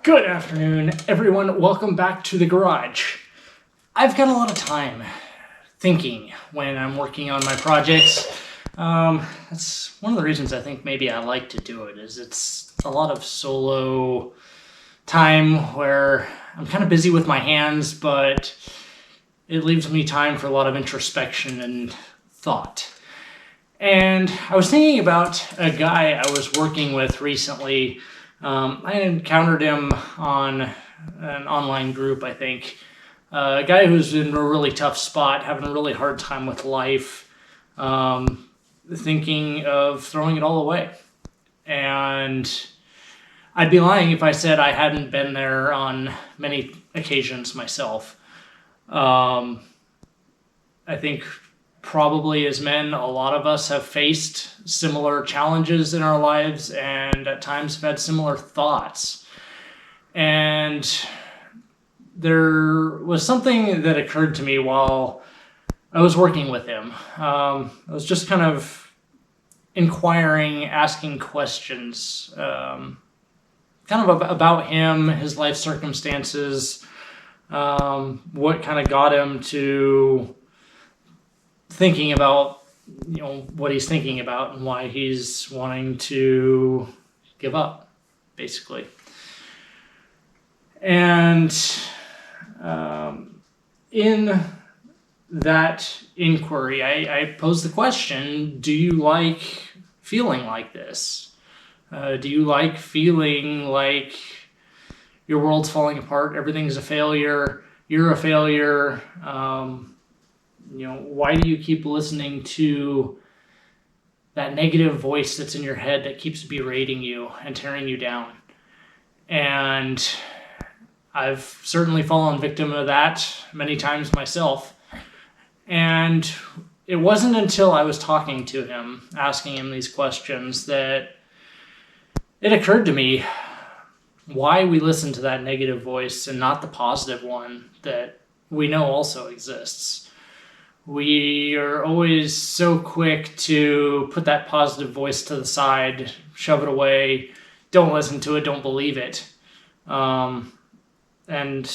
Good afternoon, everyone. Welcome back to the garage. I've got a lot of time thinking when I'm working on my projects. That's one of the reasons I think maybe I like to do it, is it's a lot of solo time where I'm kind of busy with my hands, but it leaves me time for a lot of introspection and thought. And I was thinking about a guy I was working with recently. I encountered him on an online group, I think. A guy who's in a really tough spot, having a really hard time with life, thinking of throwing it all away. And I'd be lying if I said I hadn't been there on many occasions myself. I think probably as men, a lot of us have faced similar challenges in our lives and at times have had similar thoughts. And there was something that occurred to me while I was working with him. I was just kind of inquiring, asking questions, kind of about him, his life circumstances, what kind of got him to thinking about, what he's thinking about and why he's wanting to give up, basically. And in that inquiry, I posed the question, do you like feeling like this? Do you like feeling like your world's falling apart, everything's a failure, you're a failure? Why do you keep listening to that negative voice that's in your head that keeps berating you and tearing you down? And I've certainly fallen victim of that many times myself. And it wasn't until I was talking to him, asking him these questions, that it occurred to me why we listen to that negative voice and not the positive one that we know also exists. We are always so quick to put that positive voice to the side, shove it away, don't listen to it, don't believe it. And in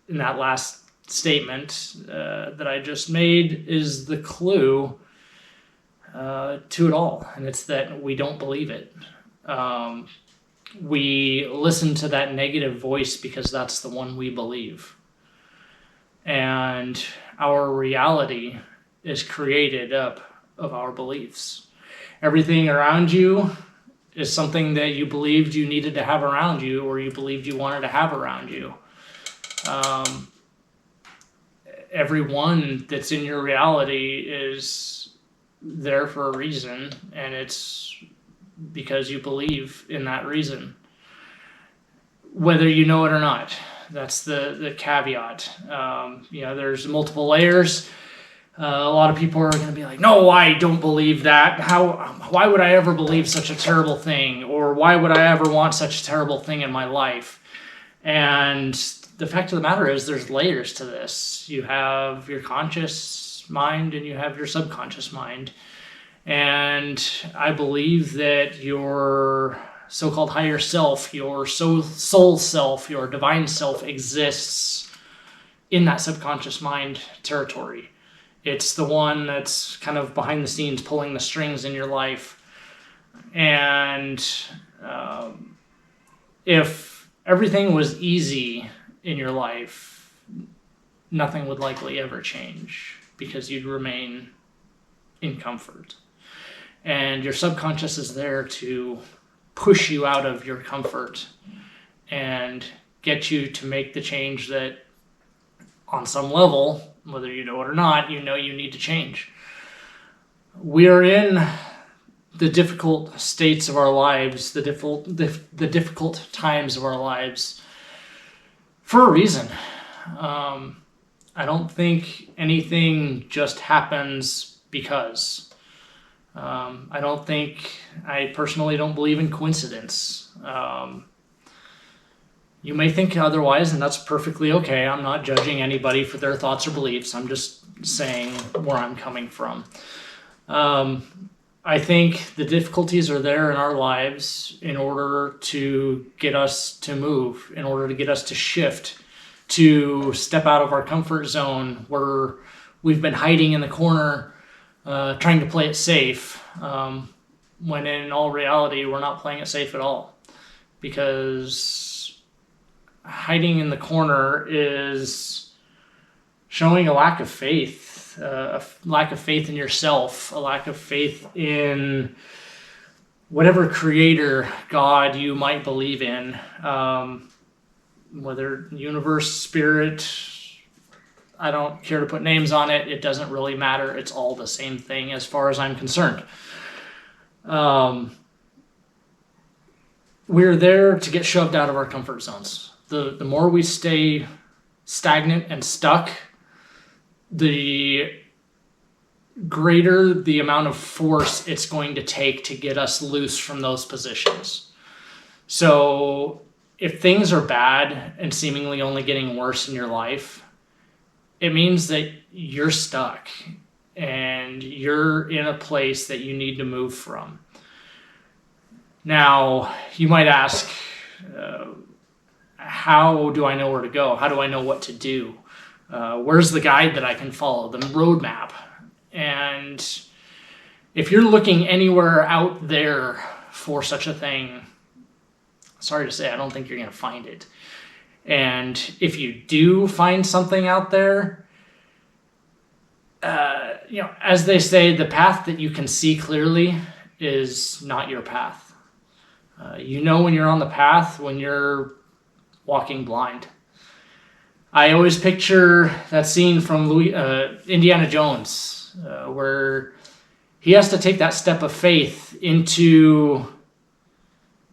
that last statement that I just made is the clue to it all, and it's that we don't believe it. We listen to that negative voice because that's the one we believe. And our reality is created up of our beliefs. Everything around you is something that you believed you needed to have around you, or you believed you wanted to have around you. Everyone that's in your reality is there for a reason, and it's because you believe in that reason, whether you know it or not. That's the caveat. There's multiple layers. A lot of people are going to be like, no, I don't believe that. Why would I ever believe such a terrible thing? Or why would I ever want such a terrible thing in my life? And the fact of the matter is there's layers to this. You have your conscious mind and you have your subconscious mind. And I believe that your so-called higher self, your soul self, your divine self exists in that subconscious mind territory. It's the one that's kind of behind the scenes pulling the strings in your life. And if everything was easy in your life, nothing would likely ever change because you'd remain in comfort. And your subconscious is there to push you out of your comfort and get you to make the change that on some level, whether you know it or not, you need to change. We are in the difficult states of our lives, the difficult times of our lives for a reason. I don't think anything just happens because. I personally don't believe in coincidence. You may think otherwise, and that's perfectly okay. I'm not judging anybody for their thoughts or beliefs. I'm just saying where I'm coming from. I think the difficulties are there in our lives in order to get us to move, in order to get us to shift, to step out of our comfort zone where we've been hiding in the corner, trying to play it safe, when in all reality, we're not playing it safe at all. Because hiding in the corner is showing a lack of faith, a lack of faith in yourself, a lack of faith in whatever creator, God you might believe in, whether universe, spirit, I don't care to put names on it. It doesn't really matter. It's all the same thing as far as I'm concerned. We're there to get shoved out of our comfort zones. The more we stay stagnant and stuck, the greater the amount of force it's going to take to get us loose from those positions. So if things are bad and seemingly only getting worse in your life, it means that you're stuck and you're in a place that you need to move from. Now, you might ask, how do I know where to go? How do I know what to do? Where's the guide that I can follow, the roadmap? And if you're looking anywhere out there for such a thing, sorry to say, I don't think you're going to find it. And if you do find something out there, as they say, the path that you can see clearly is not your path. You know when you're on the path, when you're walking blind. I always picture that scene from Indiana Jones, where he has to take that step of faith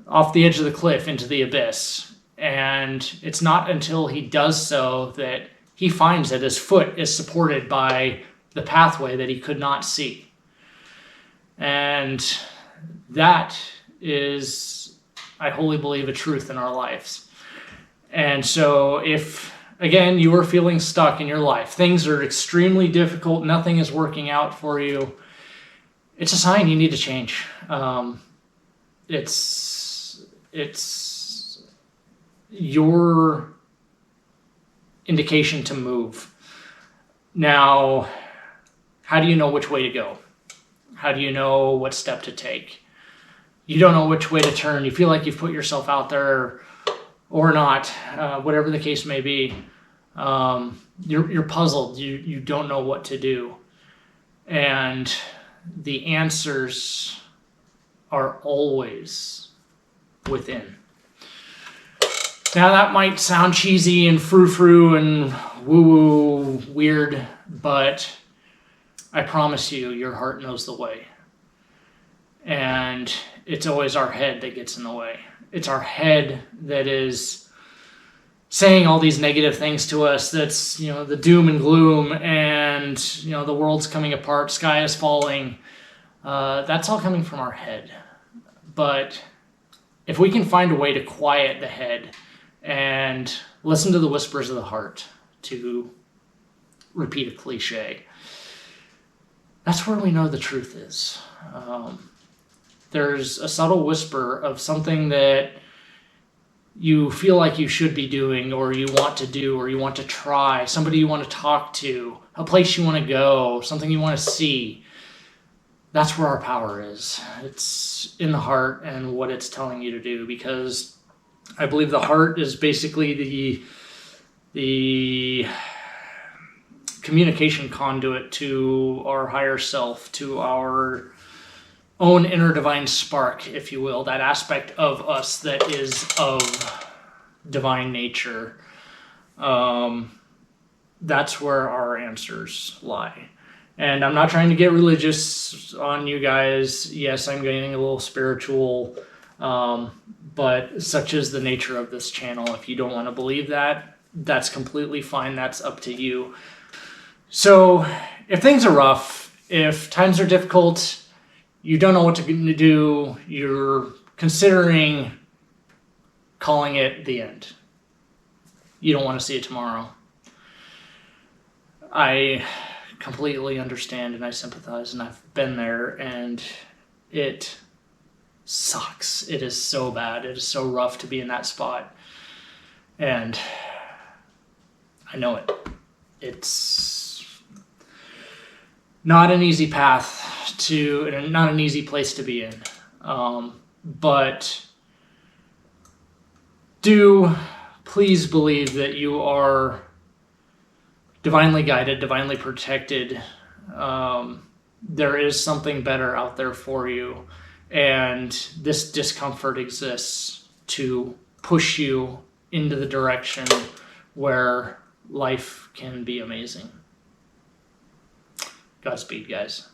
off the edge of the cliff into the abyss. And it's not until he does so that he finds that his foot is supported by the pathway that he could not see. And that is, I wholly believe, a truth in our lives. And so if, again, you are feeling stuck in your life, things are extremely difficult, nothing is working out for you, it's a sign you need to change. It's your indication to move. Now, how do you know which way to go? How do you know what step to take? You don't know which way to turn. You feel like you've put yourself out there or not, whatever the case may be. You're puzzled. You don't know what to do. And the answers are always within. Now that might sound cheesy and frou-frou and woo-woo weird, but I promise you, your heart knows the way. And it's always our head that gets in the way. It's our head that is saying all these negative things to us. That's, the doom and gloom and, the world's coming apart, sky is falling. That's all coming from our head. But if we can find a way to quiet the head and listen to the whispers of the heart, to repeat a cliche, that's where we know the truth is. There's a subtle whisper of something that you feel like you should be doing, or you want to do, or you want to try, somebody you want to talk to, a place you want to go, something you want to see. That's where our power is. It's in the heart and what it's telling you to do, because I believe the heart is basically the communication conduit to our higher self, to our own inner divine spark, if you will, that aspect of us that is of divine nature. That's where our answers lie. And I'm not trying to get religious on you guys. Yes, I'm getting a little spiritual, but such is the nature of this channel. If you don't want to believe that, that's completely fine. That's up to you. So if things are rough, if times are difficult, you don't know what to do, you're considering calling it the end. You don't want to see it tomorrow. I completely understand and I sympathize, and I've been there, and it sucks. It is so bad. It is so rough to be in that spot. And I know it. It's not an easy path to, not an easy place to be in. But do please believe that you are divinely guided, divinely protected. There is something better out there for you. And this discomfort exists to push you into the direction where life can be amazing. Godspeed, guys.